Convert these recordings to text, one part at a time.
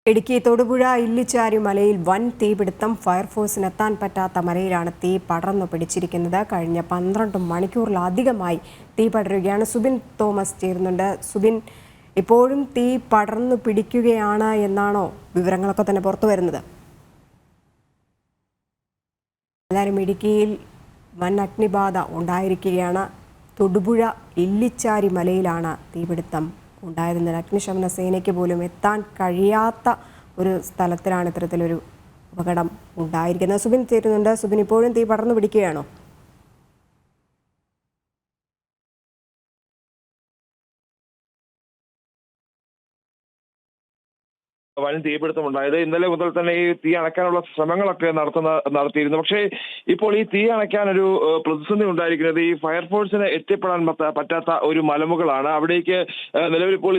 ഇടുക്കി തൊടുപുഴ ഇല്ലിച്ചാരി മലയിൽ വൻ തീപിടുത്തം. ഫയർഫോഴ്സിനെത്താൻ പറ്റാത്ത മലയിലാണ് തീ പടർന്നു പിടിച്ചിരിക്കുന്നത്. കഴിഞ്ഞ 12 മണിക്കൂറിലധികമായി തീ പടരുകയാണ്. സുബിൻ തോമസ് ചേരുന്നുണ്ട്. സുബിൻ, ഇപ്പോഴും തീ പടർന്നു പിടിക്കുകയാണ് എന്നാണോ വിവരങ്ങളൊക്കെ തന്നെ പുറത്തു വരുന്നത്? എല്ലാവരും ഇടുക്കിയിൽ വൻ അഗ്നിബാധ ഉണ്ടായിരിക്കുകയാണ്. തൊടുപുഴ ഇല്ലിച്ചാരി മലയിലാണ് തീപിടുത്തം ഉണ്ടായതെന്ന് അഗ്നിശമന സേനയ്ക്ക് പോലും എത്താൻ കഴിയാത്ത ഒരു സ്ഥലത്തിലാണ് ഇത്തരത്തിലൊരു അപകടം ഉണ്ടായിരിക്കുന്നത്. സുബിൻ ചേരുന്നുണ്ട്. സുബിൻ, ഇപ്പോഴും തീ പടർന്നു പിടിക്കുകയാണോ? വൻ തീപിടുത്തമുണ്ടായത്. ഇന്നലെ മുതൽ തന്നെ ഈ തീ അണയ്ക്കാനുള്ള ശ്രമങ്ങളൊക്കെ നടത്തിയിരുന്നു. പക്ഷേ ഇപ്പോൾ ഈ തീ അണയ്ക്കാൻ ഒരു പ്രതിസന്ധി ഉണ്ടായിരിക്കുന്നത് ഈ ഫയർഫോഴ്സിന് എത്തിപ്പെടാൻ പറ്റാത്ത ഒരു മലമുകളാണ്. അവിടേക്ക് നിലവിൽ ഇപ്പോൾ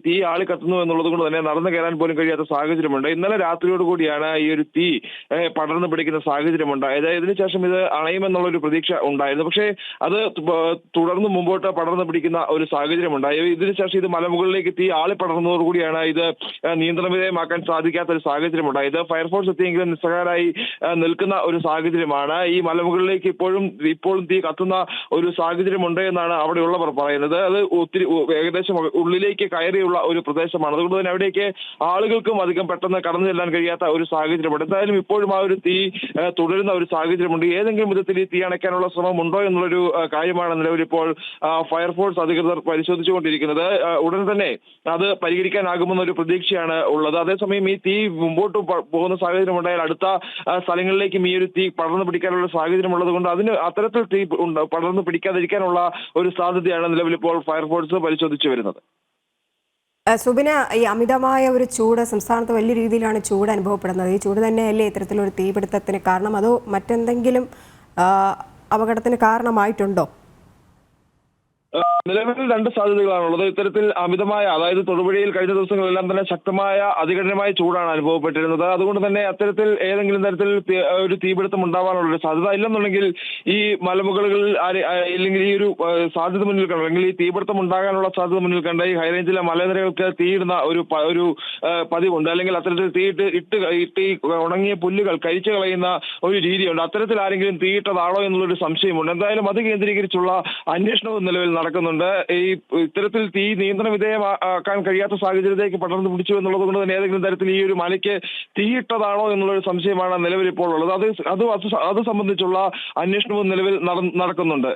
തീ ആളി കത്തുന്നു എന്നുള്ളത് കൊണ്ട് തന്നെ നടന്നു കയറാൻ പോലും കഴിയാത്ത സാഹചര്യമുണ്ട്. ഇന്നലെ രാത്രിയോടുകൂടിയാണ് ഈ ഒരു തീ പടർന്നു പിടിക്കുന്ന സാഹചര്യമുണ്ടായത്. ഇതിനുശേഷം ഇത് അണയുമെന്നുള്ള ഒരു പ്രതീക്ഷ ഉണ്ടായിരുന്നു. പക്ഷേ അത് തുടർന്ന് മുമ്പോട്ട് പടർന്നു പിടിക്കുന്ന ഒരു സാഹചര്യമുണ്ടായി. ഇതിനുശേഷം ഇത് മലമുകളിലേക്ക് തീ ആളി പടർന്നതോടുകൂടിയാണ് ഇത് നിയന്ത്രണവിധേയമാക്കാൻ സാധിക്കാത്ത ഒരു സാഹചര്യമുണ്ടായത്. ഫയർഫോഴ്സ് എത്തിയെങ്കിലും നിസ്സഹായരായി നിൽക്കുന്ന ഒരു സാഹചര്യമാണ്. ഈ മലമുകളിലേക്ക് ഇപ്പോഴും തീ കത്തുന്ന ഒരു സാഹചര്യമുണ്ട് എന്നാണ് അവിടെയുള്ളവർ പറയുന്നത്. അത് ഏകദേശം ഉള്ളിലേക്ക് കയറിയുള്ള ഒരു പ്രദേശമാണ്. അതുകൊണ്ട് തന്നെ അവിടേക്ക് ആളുകൾക്കും അധികം പെട്ടെന്ന് കടന്നു ചെല്ലാൻ കഴിയാത്ത ഒരു സാഹചര്യമുണ്ട്. എന്തായാലും ഇപ്പോഴും ആ ഒരു തീ തുടരുന്ന ഒരു സാഹചര്യമുണ്ട്. ഏതെങ്കിലും വിധത്തിൽ ഈ തീ അണയ്ക്കാനുള്ള ശ്രമം ഉണ്ടോ എന്നുള്ളൊരു കാര്യമാണ് നിലവിൽ ഇപ്പോൾ ഫയർഫോഴ്സ് അധികൃതർ പരിശോധിച്ചുകൊണ്ടിരിക്കുന്നത്. ഉടൻ തന്നെ അത് പരിഹരിക്കാനാകുമെന്നൊരു പ്രതീക്ഷയാണ് ഉള്ളത്. അതേസമയം ഈ തീ മുമ്പോട്ട് പോകുന്ന സാഹചര്യം ഉണ്ടായാൽ അടുത്ത സ്ഥലങ്ങളിലേക്കും ഈ ഒരു തീ പടർന്നു പിടിക്കാനുള്ള സാഹചര്യം ഉള്ളത് കൊണ്ട് അത്തരത്തിൽ തീ പടർന്നു പിടിക്കാതിരിക്കാനുള്ള ഒരു സാധ്യതയാണ് നിലവിൽ ഇപ്പോൾ ഫയർഫോഴ്സ് പരിശോധിച്ചു വരുന്നത്. സുബിന, ഈ അമിതമായ ഒരു ചൂട്, സംസ്ഥാനത്ത് വലിയ രീതിയിലാണ് ചൂട് അനുഭവപ്പെടുന്നത്. ഈ ചൂട് തന്നെയല്ലേ ഇത്തരത്തിലൊരു തീപിടുത്തത്തിന് കാരണം? അതോ മറ്റെന്തെങ്കിലും അപകടത്തിന് കാരണമായിട്ടുണ്ടോ? നിലവിൽ രണ്ട് സാധ്യതകളാണുള്ളത്. ഇത്തരത്തിൽ അമിതമായ, അതായത് തൊടുപുഴയിൽ കഴിഞ്ഞ ദിവസങ്ങളെല്ലാം തന്നെ ശക്തമായ അതികഠിനമായ ചൂടാണ് അനുഭവപ്പെട്ടിരുന്നത്. അതുകൊണ്ട് തന്നെ അത്തരത്തിൽ ഏതെങ്കിലും തരത്തിൽ ഒരു തീപിടുത്തം ഉണ്ടാവാനുള്ള സാധ്യത. ഇല്ലെന്നുണ്ടെങ്കിൽ ഈ മലമുകളിൽ ഇല്ലെങ്കിൽ ഈ ഒരു സാധ്യത മുന്നിൽ കണ്ട, അല്ലെങ്കിൽ ഈ തീപിടുത്തം ഉണ്ടാകാനുള്ള സാധ്യത മുന്നിൽ കണ്ട ഈ ഹൈറേഞ്ചിലെ മലനിരകൾക്ക് തീയിടുന്ന ഒരു പതിവുണ്ട്. അല്ലെങ്കിൽ അത്തരത്തിൽ ഇട്ട് ഈ ഉണങ്ങിയ പുല്ലുകൾ കരിച്ചു കളയുന്ന ഒരു രീതിയുണ്ട്. അത്തരത്തിൽ ആരെങ്കിലും തീയിട്ടതാണോ എന്നുള്ളൊരു സംശയമുണ്ട്. എന്തായാലും അത് കേന്ദ്രീകരിച്ചുള്ള അന്വേഷണവും നിലവിൽ നടക്കുന്നുണ്ട്. ഈ ഇത്തരത്തിൽ തീ നിയന്ത്രണ വിധേയമാക്കാൻ കഴിയാത്ത സാഹചര്യത്തിലേക്ക് പടർന്നു പിടിച്ചു എന്നുള്ളത് കൊണ്ട് തന്നെ ഏതെങ്കിലും തരത്തിൽ ഈ ഒരു മലയ്ക്ക് തീയിട്ടതാണോ എന്നുള്ളൊരു സംശയമാണ് നിലവിൽ ഇപ്പോൾ ഉള്ളത്. അത് സംബന്ധിച്ചുള്ള അന്വേഷണവും നിലവിൽ നടക്കുന്നുണ്ട്.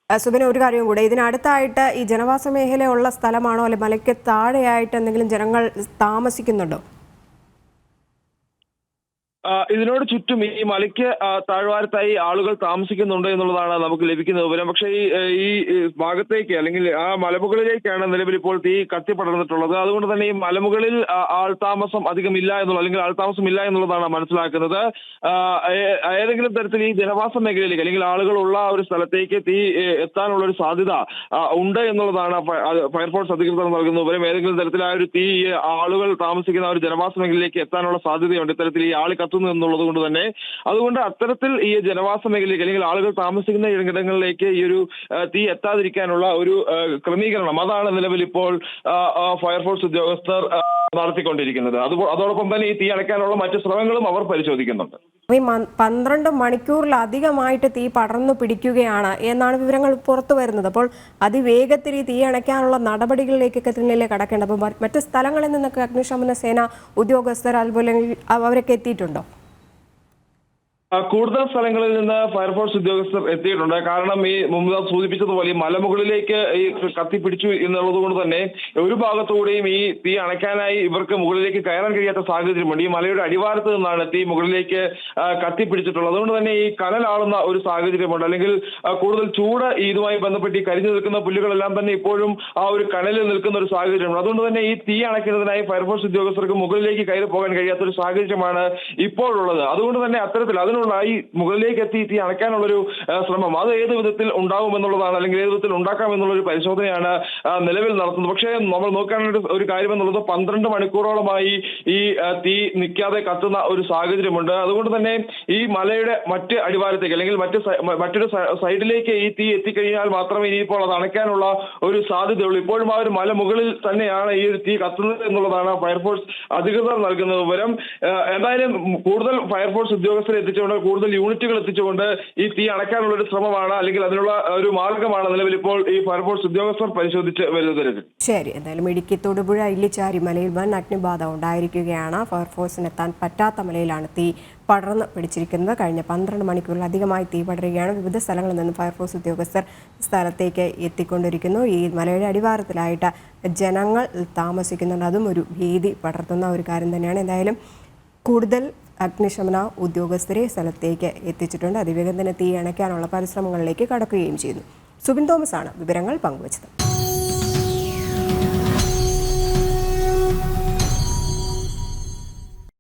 സുബിന, ഒരു കാര്യം കൂടെ, ഇതിനടുത്തായിട്ട് ഈ ജനവാസ മേഖലയുള്ള സ്ഥലമാണോ, അല്ലെ മലയ്ക്ക് താഴെയായിട്ട് എന്തെങ്കിലും ജനങ്ങൾ താമസിക്കുന്നുണ്ടോ? ഇതിനോട് ചുറ്റും ഈ മലയ്ക്ക് താഴ്വാരത്തായി ആളുകൾ താമസിക്കുന്നുണ്ട് എന്നുള്ളതാണ് നമുക്ക് ലഭിക്കുന്ന വിവരം. പക്ഷേ ഈ ഭാഗത്തേക്ക്, അല്ലെങ്കിൽ ആ മലമുകളിലേക്കാണ് നിലവിൽ ഇപ്പോൾ തീ കത്തിപ്പടർന്നിട്ടുള്ളത്. അതുകൊണ്ട് തന്നെ ഈ മലമുകളിൽ ആൾതാമസം അധികം ഇല്ല അല്ലെങ്കിൽ ആൾതാമസം ഇല്ല എന്നുള്ളതാണ് മനസ്സിലാക്കുന്നത്. ഏതെങ്കിലും തരത്തിൽ ഈ ജനവാസ മേഖലയിലേക്ക്, അല്ലെങ്കിൽ ആളുകളുള്ള ഒരു സ്ഥലത്തേക്ക് തീ എത്താനുള്ള ഒരു സാധ്യത ഉണ്ട് എന്നുള്ളതാണ് ഫയർഫോഴ്സ് അധികൃതർ നൽകുന്ന വിവരം. ഏതെങ്കിലും തരത്തിൽ ആ ഒരു തീ ആളുകൾ താമസിക്കുന്ന ഒരു ജനവാസ മേഖലയിലേക്ക് എത്താനുള്ള സാധ്യതയുണ്ട് ഇത്തരത്തിൽ ഈ ആൾ എന്നുള്ളത് കൊണ്ട് തന്നെ. അതുകൊണ്ട് അത്തരത്തിൽ ഈ ജനവാസ മേഖലയിലേക്ക്, അല്ലെങ്കിൽ ആളുകൾ താമസിക്കുന്ന ഇടങ്ങളിലേക്ക് ഈ ഒരു തീ എത്താതിരിക്കാനുള്ള ഒരു ക്രമീകരണം, അതാണ് നിലവിൽ ഇപ്പോൾ ഫയർഫോഴ്സ് ഉദ്യോഗസ്ഥർ നടത്തിക്കൊണ്ടിരിക്കുന്നത്. അതോടൊപ്പം തന്നെ ഈ തീ അണയ്ക്കാനുള്ള മറ്റു ശ്രമങ്ങളും അവർ പരിശോധിക്കുന്നുണ്ട്. ഈ 12 മണിക്കൂറിലധികമായിട്ട് തീ പടർന്നു പിടിക്കുകയാണ് എന്നാണ് വിവരങ്ങൾ പുറത്തു വരുന്നത്. അപ്പോൾ അതിവേഗത്തിൽ ഈ തീ അണയ്ക്കാനുള്ള നടപടികളിലേക്കൊക്കെ തന്നെയല്ലേ കടക്കേണ്ടത്? അപ്പോൾ മറ്റു സ്ഥലങ്ങളിൽ നിന്നൊക്കെ അഗ്നിശമന സേന ഉദ്യോഗസ്ഥർ അതുപോലെ അവരൊക്കെ എത്തിയിട്ടുണ്ടോ? കൂടുതൽ സ്ഥലങ്ങളിൽ നിന്ന് ഫയർഫോഴ്സ് ഉദ്യോഗസ്ഥർ എത്തിയിട്ടുണ്ട്. കാരണം ഈ മുമ്പ് സൂചിപ്പിച്ചതുപോലെ ഈ മലമുകളിലേക്ക് ഈ കത്തിപ്പിടിച്ചു എന്നുള്ളത് കൊണ്ട് തന്നെ ഒരു ഭാഗത്തുകൂടിയും ഈ തീ അണയ്ക്കാനായി ഇവർക്ക് മുകളിലേക്ക് കയറാൻ കഴിയാത്ത സാഹചര്യമുണ്ട്. ഈ മലയുടെ അടിവാരത്ത് നിന്നാണ് തീ മുകളിലേക്ക് കത്തിപ്പിടിച്ചിട്ടുള്ളത്. അതുകൊണ്ട് തന്നെ ഈ കനലാളുന്ന ഒരു സാഹചര്യമുണ്ട്. അല്ലെങ്കിൽ കൂടുതൽ ചൂട് ഇതുമായി ബന്ധപ്പെട്ട് ഈ കരിഞ്ഞു നിൽക്കുന്ന പുല്ലുകളെല്ലാം തന്നെ ഇപ്പോഴും ആ ഒരു കനലിൽ നിൽക്കുന്ന ഒരു സാഹചര്യമുണ്ട്. അതുകൊണ്ട് തന്നെ ഈ തീ അണയ്ക്കുന്നതിനായി ഫയർഫോഴ്സ് ഉദ്യോഗസ്ഥർക്ക് മുകളിലേക്ക് കയറി പോകാൻ കഴിയാത്ത ഒരു സാഹചര്യമാണ് ഇപ്പോഴുള്ളത്. അതുകൊണ്ട് തന്നെ അത്തരത്തിൽ അതിനുള്ള എത്തിക്കൊണ്ടുള്ള ഈ മുകളിലേക്ക് എത്തി തീ അണയ്ക്കാനുള്ളൊരു ശ്രമം അത് ഏത് വിധത്തിൽ ഉണ്ടാവുമെന്നുള്ളതാണ്, അല്ലെങ്കിൽ ഏത് വിധത്തിൽ ഉണ്ടാക്കാമെന്നുള്ളൊരു പരിശോധനയാണ് നിലവിൽ നടത്തുന്നത്. പക്ഷേ നമ്മൾ നോക്കാനുള്ള ഒരു കാര്യം എന്നുള്ളത് 12 മണിക്കൂറോളമായി ഈ തീ നിൽക്കാതെ കത്തുന്ന ഒരു സാഹചര്യമുണ്ട്. അതുകൊണ്ട് തന്നെ ഈ മലയുടെ മറ്റ് അടിവാരത്തേക്ക് അല്ലെങ്കിൽ മറ്റൊരു സൈഡിലേക്ക് ഈ തീ എത്തിക്കഴിഞ്ഞാൽ മാത്രമേ ഇനിയിപ്പോൾ അത് അണയ്ക്കാനുള്ള ഒരു സാധ്യതയുള്ളൂ. ഇപ്പോഴും ആ ഒരു മല മുകളിൽ തന്നെയാണ് ഈ ഒരു തീ കത്തുന്നത് എന്നുള്ളതാണ് ഫയർഫോഴ്സ് അധികൃതർ നൽകുന്ന വിവരം. എന്തായാലും കൂടുതൽ ഫയർഫോഴ്സ് ഉദ്യോഗസ്ഥരെ എത്തിച്ചുകൊണ്ട്, കൂടുതൽ യൂണിറ്റുകൾ എത്തിച്ചുകൊണ്ട് ഈ തീ അണയ്ക്കാനുള്ള ഒരു ശ്രമമാണ്, അല്ലെങ്കിൽ അതിനുള്ള ഒരു മാർഗമാണ് നിലവിൽ ഇപ്പോൾ ഈ ഫയർഫോഴ്സ് ഉദ്യോഗസ്ഥർ പരിശോധിച്ച് വരുന്നത്. ശരി, എന്തായാലും ഇടുക്കി തൊടുപുഴ ഇല്ലിച്ചാരി മലയിൽ വൻ അഗ്നിബാധ ഉണ്ടായിരിക്കുകയാണ്. ഫയർഫോഴ്സിന് എത്താൻ പറ്റാത്ത മലയിലാണ് തീ പടർന്ന് പിടിച്ചിരിക്കുന്നത്. കഴിഞ്ഞ 12 മണിക്കൂറിലധികമായി തീ പടരുകയാണ്. വിവിധ സ്ഥലങ്ങളിൽ നിന്ന് ഫയർഫോഴ്സ് ഉദ്യോഗസ്ഥർ സ്ഥലത്തേക്ക് എത്തിക്കൊണ്ടിരിക്കുന്നു. ഈ മലയുടെ അടിവാരത്തിലായിട്ട് ജനങ്ങൾ താമസിക്കുന്നുണ്ട്. അതും ഒരു ഭീതി പടർത്തുന്ന ഒരു കാര്യം തന്നെയാണ്. എന്തായാലും കൂടുതൽ അഗ്നിശമന ഉദ്യോഗസ്ഥരെ സ്ഥലത്തേക്ക് എത്തിച്ചിട്ടുണ്ട്. അതിവേഗം തന്നെ തീ അണയ്ക്കാനുള്ള പരിശ്രമങ്ങളിലേക്ക് കടക്കുകയും ചെയ്യുന്നു. സുബിൻ തോമസ് ആണ് വിവരങ്ങൾ പങ്കുവച്ചത്.